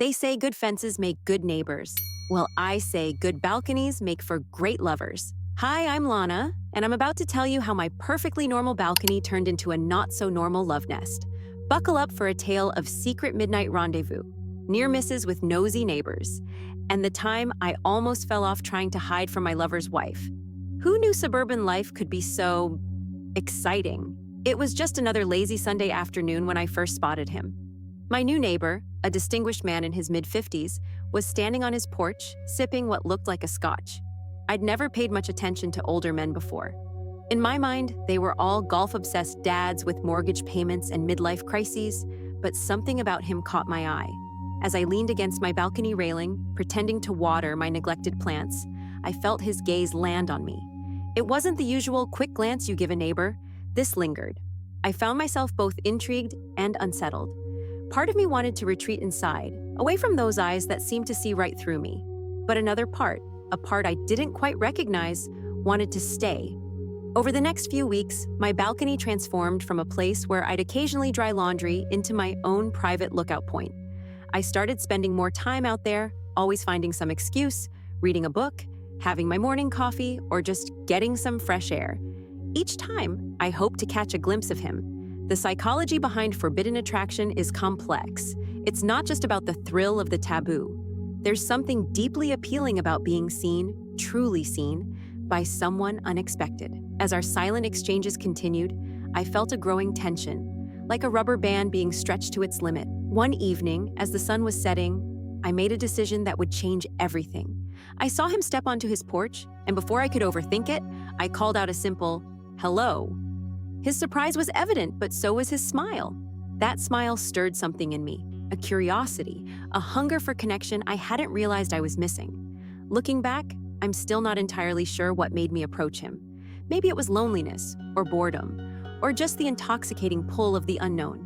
They say good fences make good neighbors. Well, I say good balconies make for great lovers. Hi, I'm Lana, and I'm about to tell you how my perfectly normal balcony turned into a not-so-normal love nest. Buckle up for a tale of secret midnight rendezvous, near misses with nosy neighbors, and the time I almost fell off trying to hide from my lover's wife. Who knew suburban life could be so exciting? It was just another lazy Sunday afternoon when I first spotted him. My new neighbor, a distinguished man in his mid-50s, was standing on his porch, sipping what looked like a scotch. I'd never paid much attention to older men before. In my mind, they were all golf-obsessed dads with mortgage payments and midlife crises, but something about him caught my eye. As I leaned against my balcony railing, pretending to water my neglected plants, I felt his gaze land on me. It wasn't the usual quick glance you give a neighbor. This lingered. I found myself both intrigued and unsettled. Part of me wanted to retreat inside, away from those eyes that seemed to see right through me. But another part, a part I didn't quite recognize, wanted to stay. Over the next few weeks, my balcony transformed from a place where I'd occasionally dry laundry into my own private lookout point. I started spending more time out there, always finding some excuse, reading a book, having my morning coffee, or just getting some fresh air. Each time, I hoped to catch a glimpse of him. The psychology behind forbidden attraction is complex. It's not just about the thrill of the taboo. There's something deeply appealing about being seen, truly seen, by someone unexpected. As our silent exchanges continued, I felt a growing tension, like a rubber band being stretched to its limit. One evening, as the sun was setting, I made a decision that would change everything. I saw him step onto his porch, and before I could overthink it, I called out a simple, "Hello." His surprise was evident, but so was his smile. That smile stirred something in me, a curiosity, a hunger for connection I hadn't realized I was missing. Looking back, I'm still not entirely sure what made me approach him. Maybe it was loneliness, or boredom, or just the intoxicating pull of the unknown.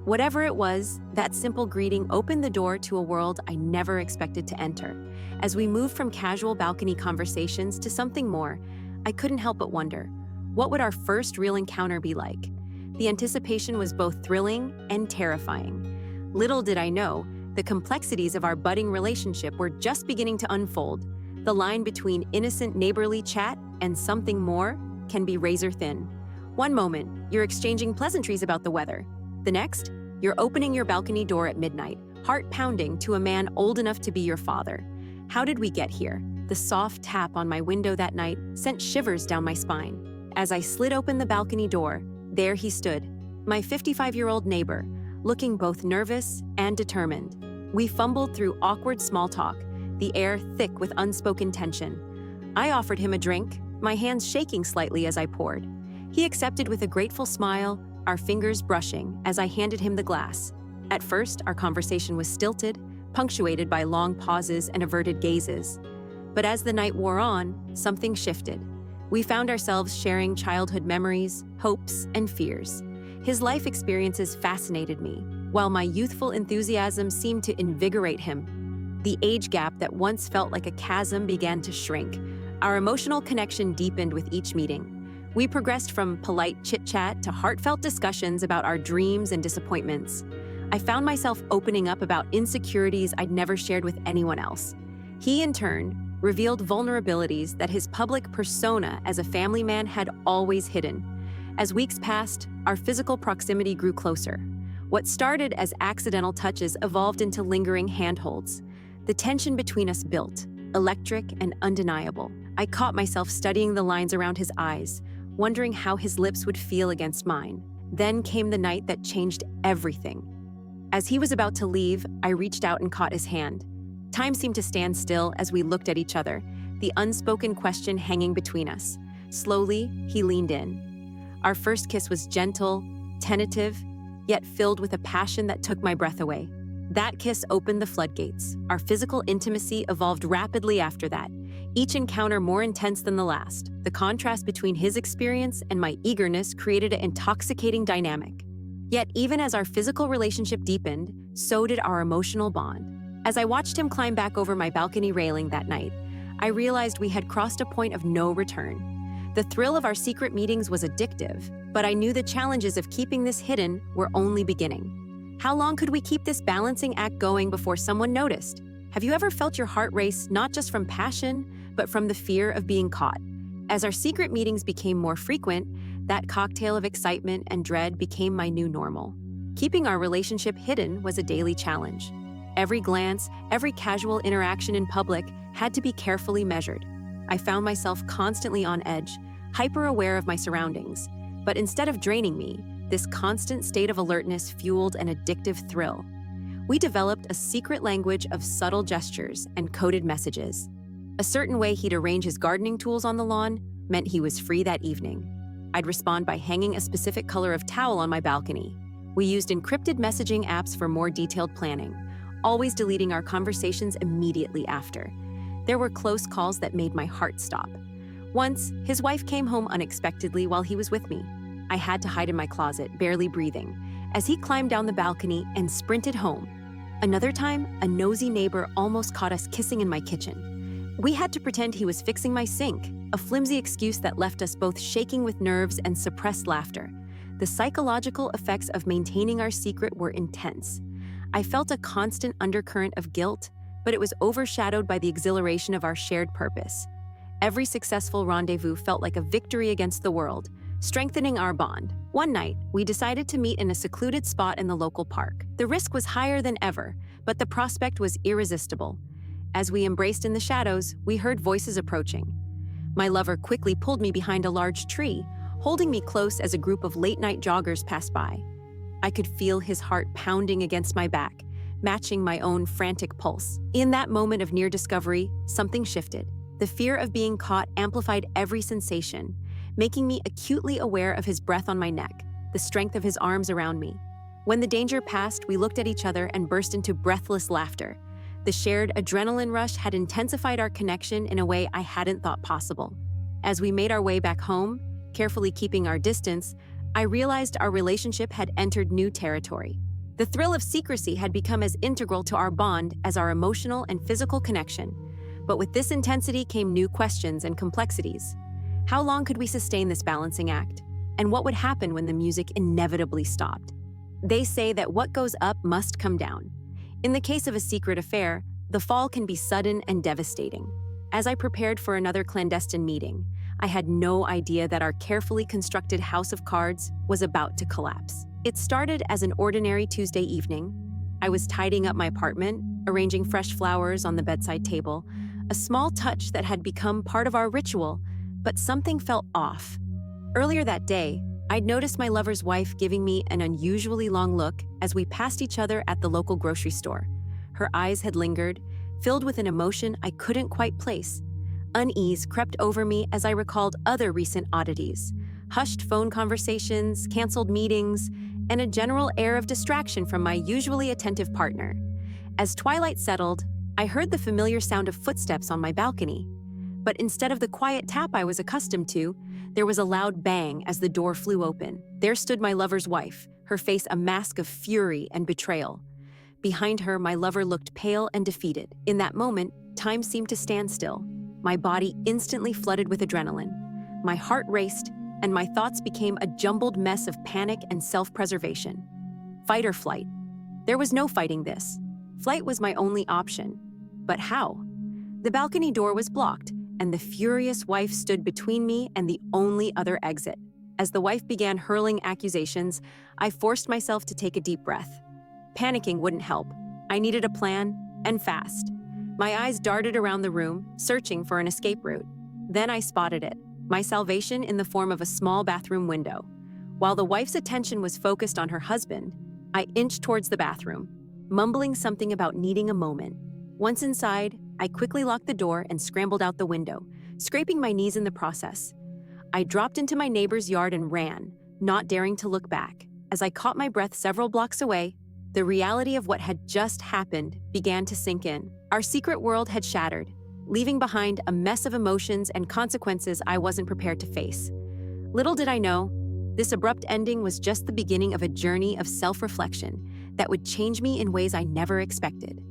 Whatever it was, that simple greeting opened the door to a world I never expected to enter. As we moved from casual balcony conversations to something more, I couldn't help but wonder, what would our first real encounter be like? The anticipation was both thrilling and terrifying. Little did I know, the complexities of our budding relationship were just beginning to unfold. The line between innocent neighborly chat and something more can be razor thin. One moment, you're exchanging pleasantries about the weather. The next, you're opening your balcony door at midnight, heart pounding to a man old enough to be your father. How did we get here? The soft tap on my window that night sent shivers down my spine. As I slid open the balcony door, there he stood, my 55-year-old neighbor, looking both nervous and determined. We fumbled through awkward small talk, the air thick with unspoken tension. I offered him a drink, my hands shaking slightly as I poured. He accepted with a grateful smile, our fingers brushing as I handed him the glass. At first, our conversation was stilted, punctuated by long pauses and averted gazes. But as the night wore on, something shifted. We found ourselves sharing childhood memories, hopes, and fears. His life experiences fascinated me, while my youthful enthusiasm seemed to invigorate him. The age gap that once felt like a chasm began to shrink. Our emotional connection deepened with each meeting. We progressed from polite chit-chat to heartfelt discussions about our dreams and disappointments. I found myself opening up about insecurities I'd never shared with anyone else. He, in turn, revealed vulnerabilities that his public persona as a family man had always hidden. As weeks passed, our physical proximity grew closer. What started as accidental touches evolved into lingering handholds. The tension between us built, electric and undeniable. I caught myself studying the lines around his eyes, wondering how his lips would feel against mine. Then came the night that changed everything. As he was about to leave, I reached out and caught his hand. Time seemed to stand still as we looked at each other, the unspoken question hanging between us. Slowly, he leaned in. Our first kiss was gentle, tentative, yet filled with a passion that took my breath away. That kiss opened the floodgates. Our physical intimacy evolved rapidly after that, each encounter more intense than the last. The contrast between his experience and my eagerness created an intoxicating dynamic. Yet even as our physical relationship deepened, so did our emotional bond. As I watched him climb back over my balcony railing that night, I realized we had crossed a point of no return. The thrill of our secret meetings was addictive, but I knew the challenges of keeping this hidden were only beginning. How long could we keep this balancing act going before someone noticed? Have you ever felt your heart race not just from passion, but from the fear of being caught? As our secret meetings became more frequent, that cocktail of excitement and dread became my new normal. Keeping our relationship hidden was a daily challenge. Every glance, every casual interaction in public had to be carefully measured. I found myself constantly on edge, hyper-aware of my surroundings. But instead of draining me, this constant state of alertness fueled an addictive thrill. We developed a secret language of subtle gestures and coded messages. A certain way he'd arrange his gardening tools on the lawn meant he was free that evening. I'd respond by hanging a specific color of towel on my balcony. We used encrypted messaging apps for more detailed planning, always deleting our conversations immediately after. There were close calls that made my heart stop. Once, his wife came home unexpectedly while he was with me. I had to hide in my closet, barely breathing, as he climbed down the balcony and sprinted home. Another time, a nosy neighbor almost caught us kissing in my kitchen. We had to pretend he was fixing my sink, a flimsy excuse that left us both shaking with nerves and suppressed laughter. The psychological effects of maintaining our secret were intense. I felt a constant undercurrent of guilt, but it was overshadowed by the exhilaration of our shared purpose. Every successful rendezvous felt like a victory against the world, strengthening our bond. One night, we decided to meet in a secluded spot in the local park. The risk was higher than ever, but the prospect was irresistible. As we embraced in the shadows, we heard voices approaching. My lover quickly pulled me behind a large tree, holding me close as a group of late-night joggers passed by. I could feel his heart pounding against my back, matching my own frantic pulse. In that moment of near discovery, something shifted. The fear of being caught amplified every sensation, making me acutely aware of his breath on my neck, the strength of his arms around me. When the danger passed, we looked at each other and burst into breathless laughter. The shared adrenaline rush had intensified our connection in a way I hadn't thought possible. As we made our way back home, carefully keeping our distance, I realized our relationship had entered new territory. The thrill of secrecy had become as integral to our bond as our emotional and physical connection. But with this intensity came new questions and complexities. How long could we sustain this balancing act? And what would happen when the music inevitably stopped? They say that what goes up must come down. In the case of a secret affair, the fall can be sudden and devastating. As I prepared for another clandestine meeting, I had no idea that our carefully constructed house of cards was about to collapse. It started as an ordinary Tuesday evening. I was tidying up my apartment, arranging fresh flowers on the bedside table, a small touch that had become part of our ritual, but something felt off. Earlier that day, I'd noticed my lover's wife giving me an unusually long look as we passed each other at the local grocery store. Her eyes had lingered, filled with an emotion I couldn't quite place. Unease crept over me as I recalled other recent oddities: hushed phone conversations, canceled meetings, and a general air of distraction from my usually attentive partner. As twilight settled, I heard the familiar sound of footsteps on my balcony. But instead of the quiet tap I was accustomed to, there was a loud bang as the door flew open. There stood my lover's wife, her face a mask of fury and betrayal. Behind her, my lover looked pale and defeated. In that moment, time seemed to stand still. My body instantly flooded with adrenaline. My heart raced, and my thoughts became a jumbled mess of panic and self-preservation. Fight or flight? There was no fighting this. Flight was my only option. But how? The balcony door was blocked, and the furious wife stood between me and the only other exit. As the wife began hurling accusations, I forced myself to take a deep breath. Panicking wouldn't help. I needed a plan, and fast. My eyes darted around the room, searching for an escape route. Then I spotted it, my salvation in the form of a small bathroom window. While the wife's attention was focused on her husband, I inched towards the bathroom, mumbling something about needing a moment. Once inside, I quickly locked the door and scrambled out the window, scraping my knees in the process. I dropped into my neighbor's yard and ran, not daring to look back. As I caught my breath several blocks away, the reality of what had just happened began to sink in. Our secret world had shattered, leaving behind a mess of emotions and consequences I wasn't prepared to face. Little did I know, this abrupt ending was just the beginning of a journey of self-reflection that would change me in ways I never expected.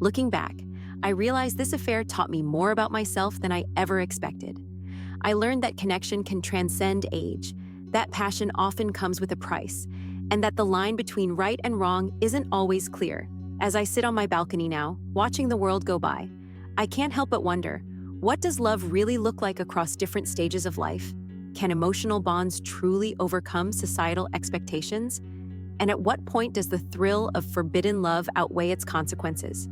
Looking back, I realized this affair taught me more about myself than I ever expected. I learned that connection can transcend age, that passion often comes with a price, and that the line between right and wrong isn't always clear. As I sit on my balcony now, watching the world go by, I can't help but wonder, what does love really look like across different stages of life? Can emotional bonds truly overcome societal expectations? And at what point does the thrill of forbidden love outweigh its consequences?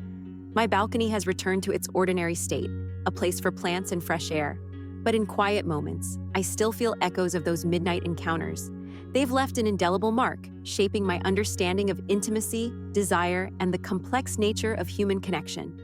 My balcony has returned to its ordinary state, a place for plants and fresh air. But in quiet moments, I still feel echoes of those midnight encounters. They've left an indelible mark, shaping my understanding of intimacy, desire, and the complex nature of human connection.